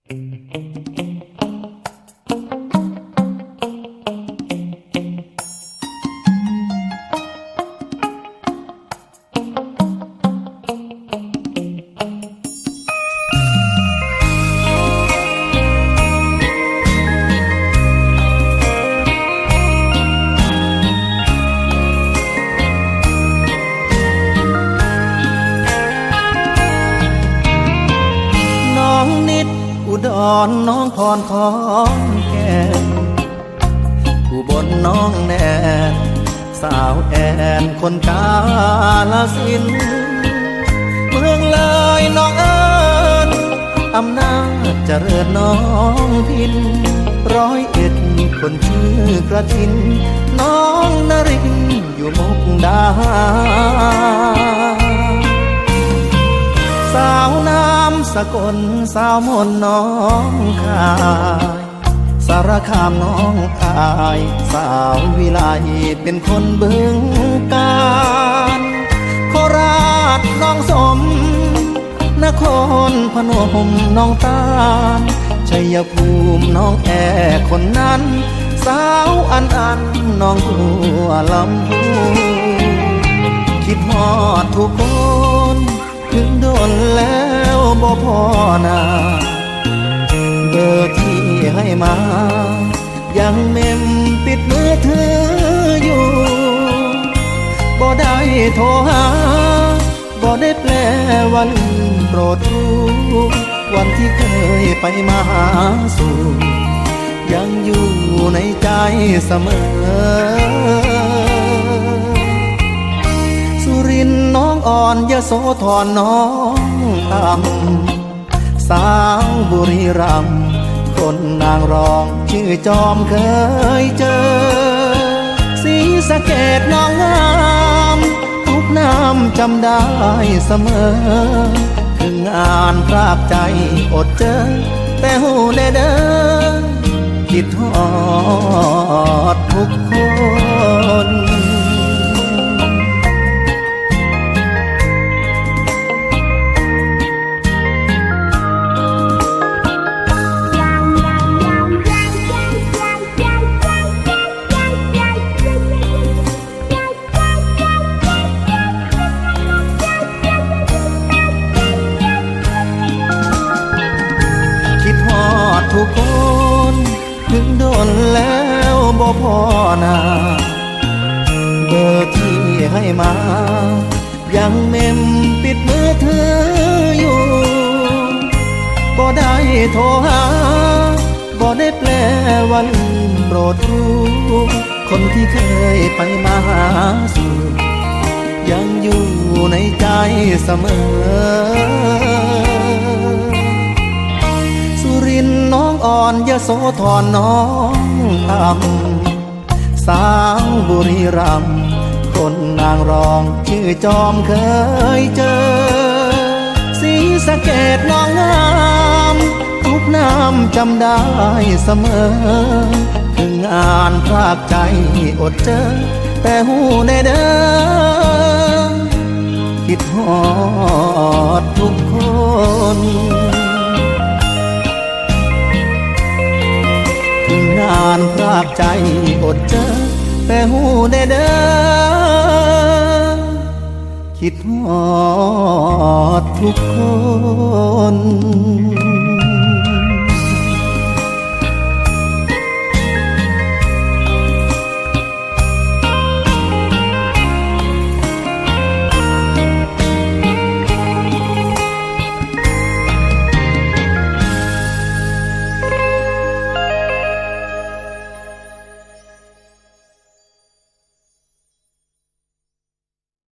น้องพรของแก่นอุบลน้องแนนสาวแอนคนกาฬสินธุ์เมืองเลยน้องเอิญอำนาจเจริญน้องพิน101คนชื่อกระทินน้องนรินอยู่มุกดาหารสาวน้ำสกลสาวมนน้องคายสารคามน้องอายสาววิไลเป็นคนบึงกาฬโคราชน้องสมนครพนมน้องตาลชัยภูมิน้องแอคนนั้นสาวอันน้องบัวลำพูคิดฮอดทุกคนถึงโดนแล้วบ่พอนาเบอร์ที่ให้มายังเมมปิดมือถืออยู่บ่ได้โทรหาบ่ได้แปลวันโปรดรู้วันที่เคยไปมาหาสู่ยังอยู่ในใจเสมอสุรินทร์น้องอ่อนยโสธรน้องต่ำสาวบุรีรัมย์คนนางรองชื่อจอมเคยเจอศรีสะเกษน้องงามทุกน้ำจำได้เสมอถึงงานพรากใจอดเจอแต่หูแน่เด้อคิดฮอดทุกคนทุกคนถึงโดนแล้วบ่พอนาเบอร์ที่ให้มายังเมมปิดมือถืออยู่บ่ได้โทรหาบ่ได้แปลวันโปรดรู้คนที่เคยไปมาหาสู่ยังอยู่ในใจเสมอสุรินทร์น้องอ่อนยโสธรน้องต่ำสาวบุรีรัมย์คนนางรองชื่อจอมเคยเจอศรีสะเกษน้องงามทุกน้ำจำได้เสมอถึงงานพรากใจอดเจอแต่หูในเด้อคิดฮอดทุกคนงานพรากใจอดเจอแต่หูได้เด้อคิดฮอดทุกคน